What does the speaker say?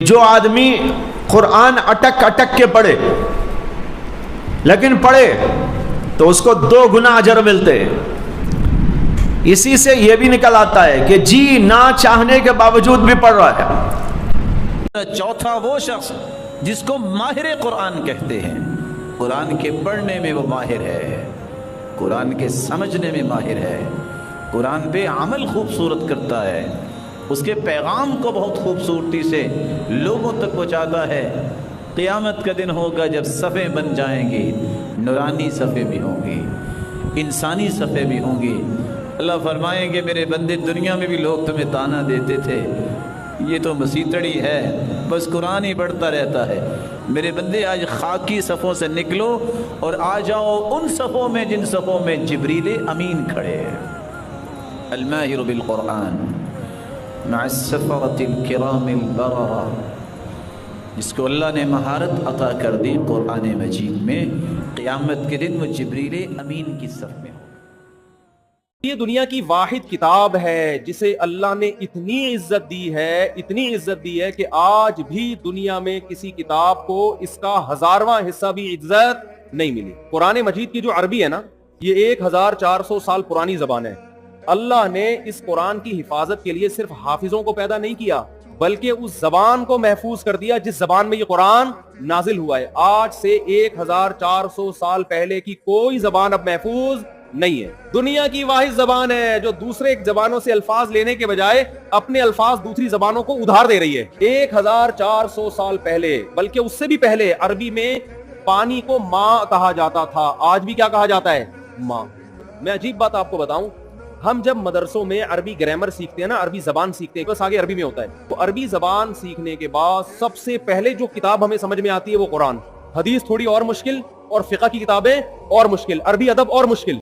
جو آدمی قرآن اٹک اٹک کے پڑھے لیکن پڑھے تو اس کو 2 گنا اجر ملتے ہیں. اسی سے یہ بھی نکل آتا ہے کہ جی نہ چاہنے کے باوجود بھی پڑھ رہا ہے. چوتھا وہ شخص جس کو ماہر قرآن کہتے ہیں، قرآن کے پڑھنے میں وہ ماہر ہے، قرآن کے سمجھنے میں ماہر ہے، قرآن پہ عمل خوبصورت کرتا ہے، اس کے پیغام کو بہت خوبصورتی سے لوگوں تک پہنچاتا ہے. قیامت کا دن ہوگا جب صفیں بن جائیں گی، نورانی صفیں بھی ہوں گی، انسانی صفیں بھی ہوں گی. اللہ فرمائیں گے میرے بندے دنیا میں بھی لوگ تمہیں تانا دیتے تھے، یہ تو مسیتڑی ہے، بس قرآن ہی پڑھتا رہتا ہے. میرے بندے آج خاکی صفوں سے نکلو اور آ جاؤ ان صفوں میں جن صفوں میں جبریل امین کھڑے ہیں. الماہر بالقرآن مع السفرة الكرام البررہ، جس کو اللہ نے مہارت عطا کر دی قرآن مجید میں، قیامت کے دن وہ جبریل امین کی صف میں ہو. یہ دنیا کی واحد کتاب ہے جسے اللہ نے اتنی عزت دی ہے، اتنی عزت دی ہے کہ آج بھی دنیا میں کسی کتاب کو اس کا 1000واں حصہ بھی عزت نہیں ملی. قرآن مجید کی جو عربی ہے نا، یہ 1400 سال پرانی زبان ہے. اللہ نے اس قرآن کی حفاظت کے لیے صرف حافظوں کو پیدا نہیں کیا بلکہ اس زبان کو محفوظ کر دیا جس زبان میں یہ قرآن نازل ہوا ہے. آج سے 1400 سال پہلے کی کوئی زبان اب محفوظ نہیں ہے. دنیا کی واحد زبان ہے جو دوسرے زبانوں سے الفاظ لینے کے بجائے اپنے الفاظ دوسری زبانوں کو ادھار دے رہی ہے. 1400 سال پہلے، بلکہ اس سے بھی پہلے، عربی میں پانی کو ماں کہا جاتا تھا. آج بھی کیا کہا جاتا ہے؟ ماں. میں عجیب بات آپ کو بتاؤں، ہم جب مدرسوں میں عربی گرامر سیکھتے ہیں نا، عربی زبان سیکھتے ہیں، بس آگے عربی میں ہوتا ہے، تو عربی زبان سیکھنے کے بعد سب سے پہلے جو کتاب ہمیں سمجھ میں آتی ہے وہ قرآن. حدیث تھوڑی اور مشکل، اور فقہ کی کتابیں اور مشکل، عربی ادب اور مشکل.